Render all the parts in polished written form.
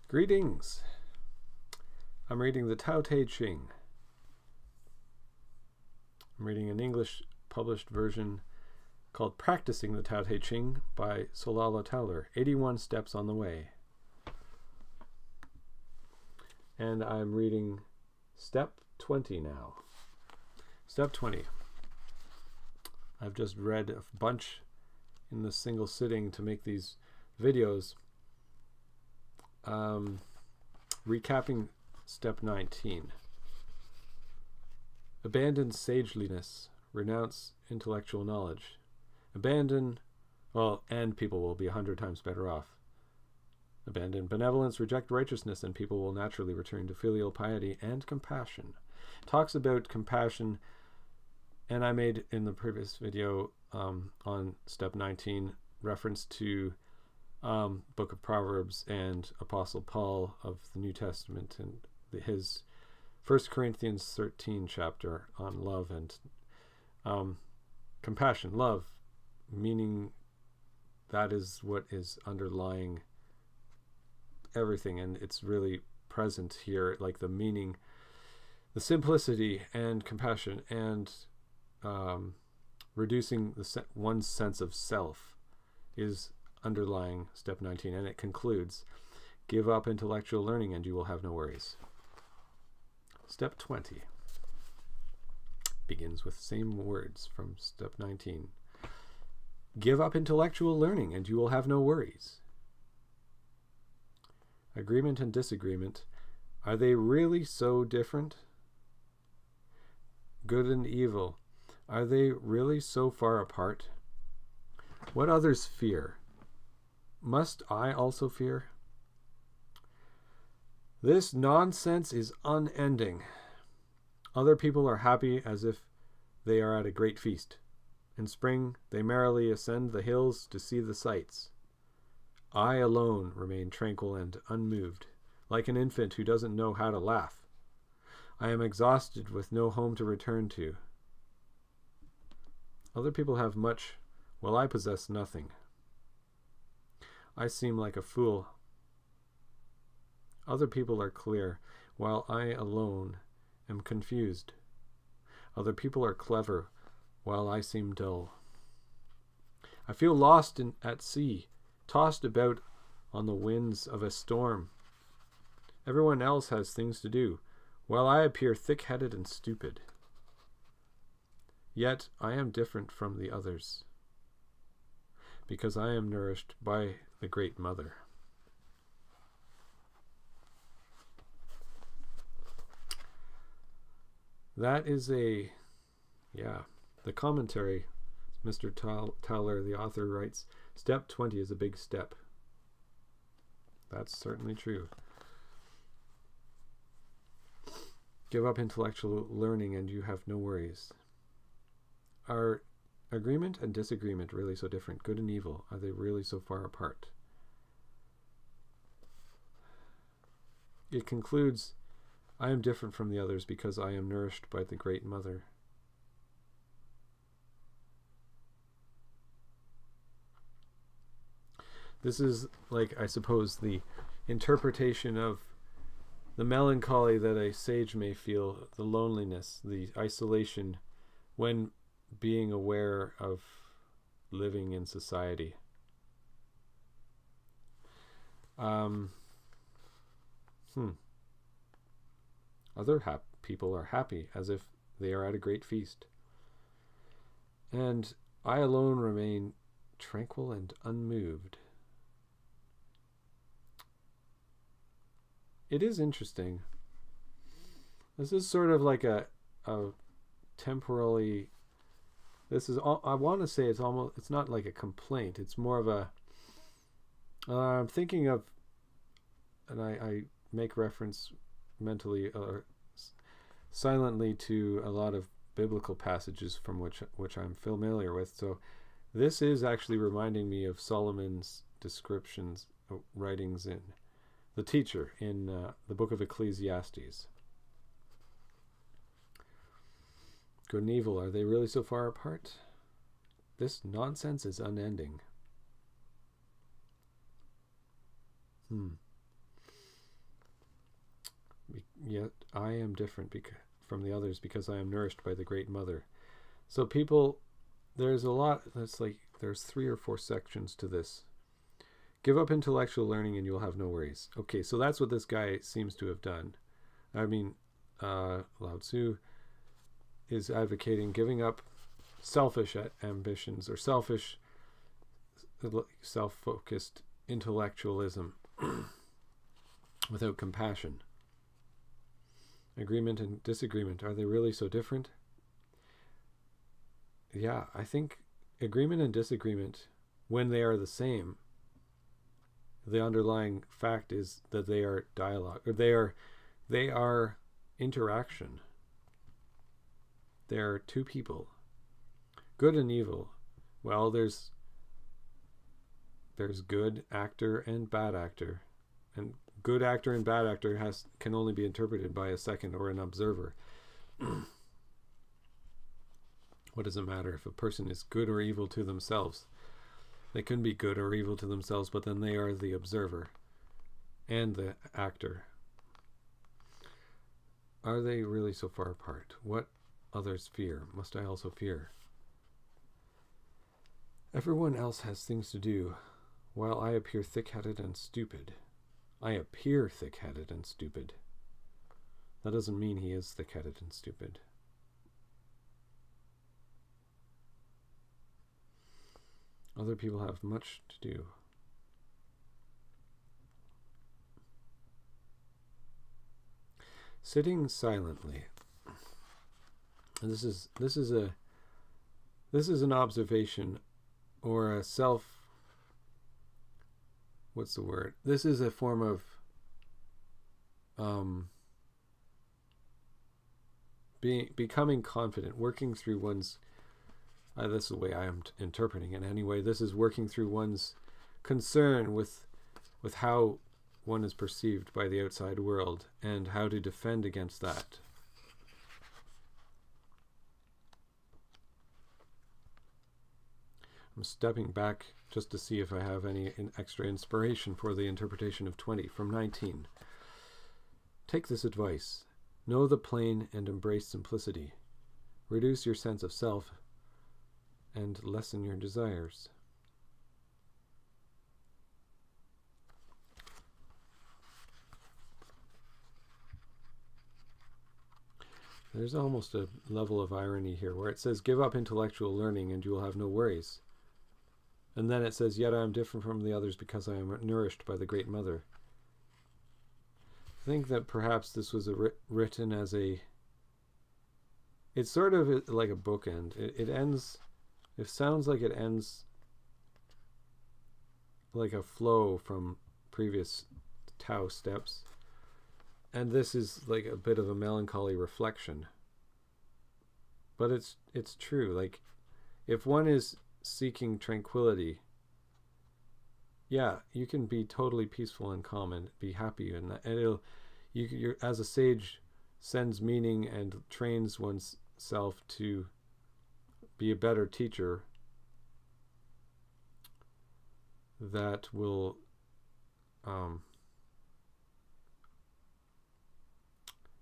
Greetings. I'm reading the Tao Te Ching. I'm reading an English published version called Practicing the Tao Te Ching by Solala Towler, 81 Steps on the Way. And I'm reading Step 20 now. Step 20. I've just read a bunch in this single sitting to make these videos. Recapping Step 19. Abandon sageliness. Renounce intellectual knowledge. Abandon, and people will be 100 times better off. Abandon benevolence, reject righteousness, and people will naturally return to filial piety and compassion. Talks about compassion, and I made in the previous video on Step 19 reference to Book of Proverbs and Apostle Paul of the New Testament and his 1 Corinthians 13 chapter on love and compassion. Love, meaning that is what is underlying everything, and it's really present here, like the meaning, the simplicity and compassion, and reducing one's sense of self is underlying Step 19, and it concludes, give up intellectual learning and you will have no worries. Step 20 begins with the same words from Step 19. Give up intellectual learning and you will have no worries. Agreement and disagreement, are they really so different? Good and evil, are they really so far apart? What others fear, must I also fear? This nonsense is unending. Other people are happy as if they are at a great feast. In spring, they merrily ascend the hills to see the sights. I alone remain tranquil and unmoved, like an infant who doesn't know how to laugh. I am exhausted with no home to return to. Other people have much, while I possess nothing. I seem like a fool. Other people are clear, while I alone am confused. Other people are clever, while I seem dull. I feel lost at sea, tossed about on the winds of a storm. Everyone else has things to do, while I appear thick-headed and stupid. Yet I am different from the others, because I am nourished by the Great Mother. That is the commentary. Mr. Towler, the author, writes, Step 20 is a big step. That's certainly true. Give up intellectual learning and you have no worries. Are agreement and disagreement really so different? Good and evil, are they really so far apart? It concludes, I am different from the others because I am nourished by the Great Mother. This is, like, I suppose, the interpretation of the melancholy that a sage may feel, the loneliness, the isolation, when being aware of living in society. Other people are happy as if they are at a great feast. And I alone remain tranquil and unmoved. It is interesting. This is sort of like a temporally, this is, I want to say it's not like a complaint. It's more of a, I'm thinking of, and I make reference mentally or silently to a lot of biblical passages from which I'm familiar with. So this is actually reminding me of Solomon's descriptions, writings in the teacher in the book of Ecclesiastes. Good and evil, are they really so far apart? This nonsense is unending. yet I am different from the others because I am nourished by the Great Mother. So people, there's a lot, that's like, there's 3 or 4 sections to this. Give up intellectual learning and you'll have no worries. Okay, so that's what this guy seems to have done. I mean, Lao Tzu is advocating giving up selfish ambitions or self-focused intellectualism without compassion. Agreement and disagreement, are they really so different? Yeah, I think agreement and disagreement, when they are the same, the underlying fact is that they are dialogue, or they are interaction. They are 2 people. Good and evil. Well, there's good actor and bad actor. And good actor and bad actor can only be interpreted by a second or an observer. What does it matter if a person is good or evil to themselves? They can be good or evil to themselves, but then they are the observer and the actor. Are they really so far apart? What others fear, must I also fear? Everyone else has things to do, while I appear thick-headed and stupid. I appear thick-headed and stupid. That doesn't mean he is thick-headed and stupid. Other people have much to do. Sitting silently. And this is an observation or a what's the word? This is a form of becoming confident, working through one's this is the way I am interpreting it anyway. This is working through one's concern with how one is perceived by the outside world and how to defend against that. I'm stepping back just to see if I have any extra inspiration for the interpretation of 20 from 19. Take this advice. Know the plain and embrace simplicity. Reduce your sense of self and lessen your desires. There's almost a level of irony here where it says, give up intellectual learning and you will have no worries. And then it says, yet I am different from the others because I am nourished by the Great Mother. I think that perhaps this was written as it's sort of like a bookend. It ends, it sounds like it ends like a flow from previous Tao steps. And this is like a bit of a melancholy reflection. But it's true. Like, if one is seeking tranquility, yeah, you can be totally peaceful and calm and be happy in that. And you're, as a sage sends meaning and trains oneself to be a better teacher, that will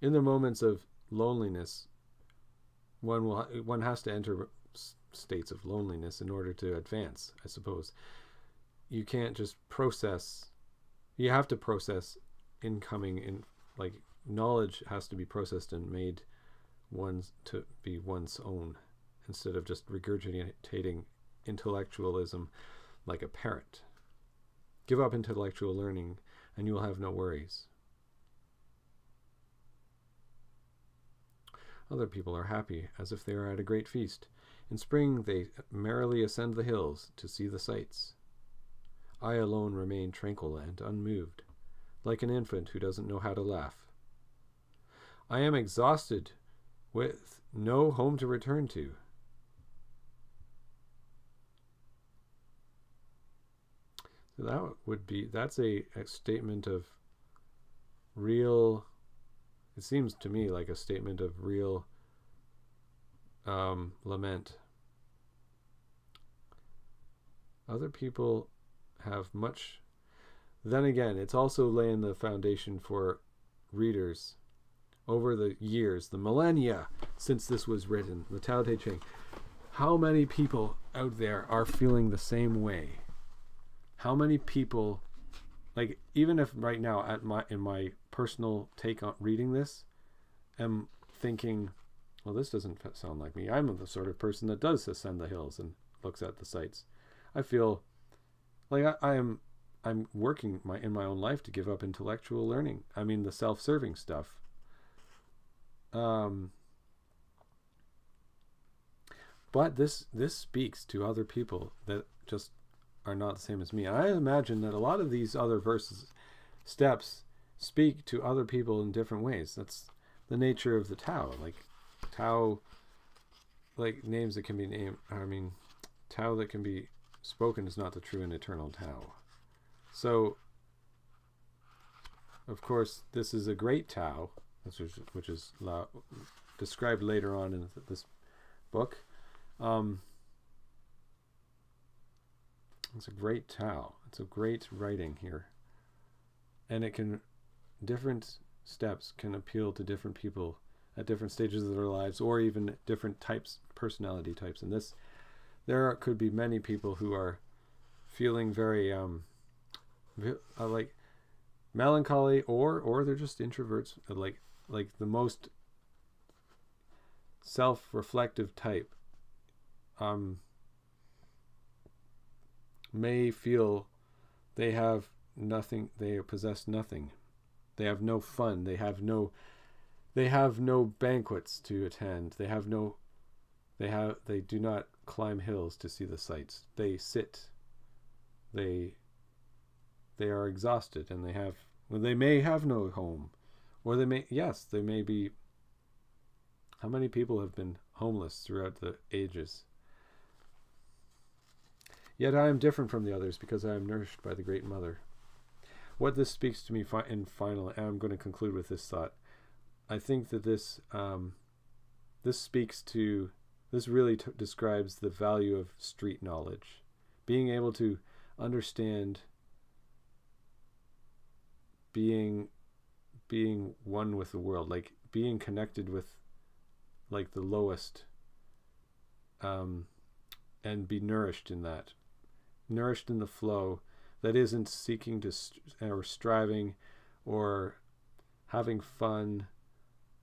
in the moments of loneliness, one has to enter states of loneliness in order to advance, I suppose. You can't just process. You have to process incoming in, like, knowledge has to be processed and made to be one's own, instead of just regurgitating intellectualism like a parrot. Give up intellectual learning and you will have no worries. Other people are happy as if they are at a great feast. In spring they merrily ascend the hills to see the sights. I alone remain tranquil and unmoved, like an infant who doesn't know how to laugh. I am exhausted with no home to return to. So that's a statement of real, it seems to me like a statement of real lament. Other people have much. Then again, it's also laying the foundation for readers over the years, the millennia since this was written, the Tao Te Ching, how many people out there are feeling the same way? How many people, like, even if right now in my personal take on reading this, am thinking, well, this doesn't sound like me. I'm the sort of person that does ascend the hills and looks at the sights. I feel like I'm working in my own life to give up intellectual learning. I mean, the self-serving stuff. But this speaks to other people that just are not the same as me. I imagine that a lot of these other steps speak to other people in different ways. That's the nature of the Tao. Like Tao, like names that can be named. I mean, Tao that can be spoken is not the true and eternal Tao. So, of course, this is a great Tao, which is described later on in this book. It's a great Tao. It's a great writing here. And different steps can appeal to different people at different stages of their lives, or even different personality types. And there could be many people who are feeling very, like melancholy, or they're just introverts, like the most self-reflective type, may feel they have nothing, they possess nothing, they have no fun, they have no banquets to attend, they do not climb hills to see the sights, they sit, they are exhausted, and they may have no home, or they may be. How many people have been homeless throughout the ages? Yet I am different from the others because I am nourished by the Great Mother. What this speaks to me and I'm going to conclude with this thought. I think that this really describes the value of street knowledge. Being able to understand, being one with the world, like being connected with like the lowest, and be nourished in that. Nourished in the flow that isn't seeking to or striving or having fun.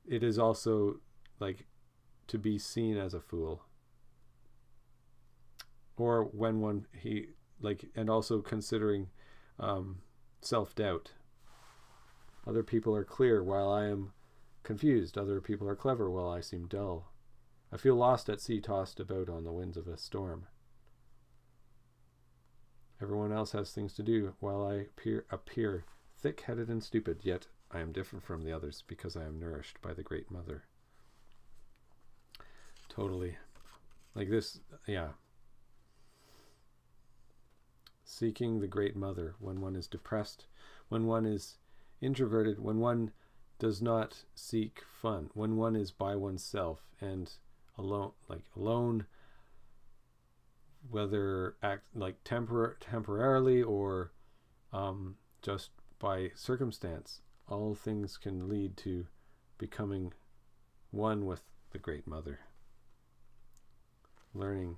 It is also like to be seen as a fool, or when and also considering self-doubt. Other people are clear while I am confused. Other people are clever while I seem dull. I feel lost at sea, tossed about on the winds of a storm. Everyone else has things to do while I appear thick-headed and stupid, yet I am different from the others because I am nourished by the Great Mother. Totally. Like this, yeah. Seeking the Great Mother when one is depressed, when one is introverted, when one does not seek fun, when one is by oneself and alone, whether temporarily or just by circumstance, all things can lead to becoming one with the Great Mother. Learning,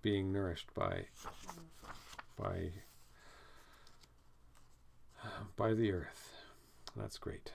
being nourished by the earth. That's great.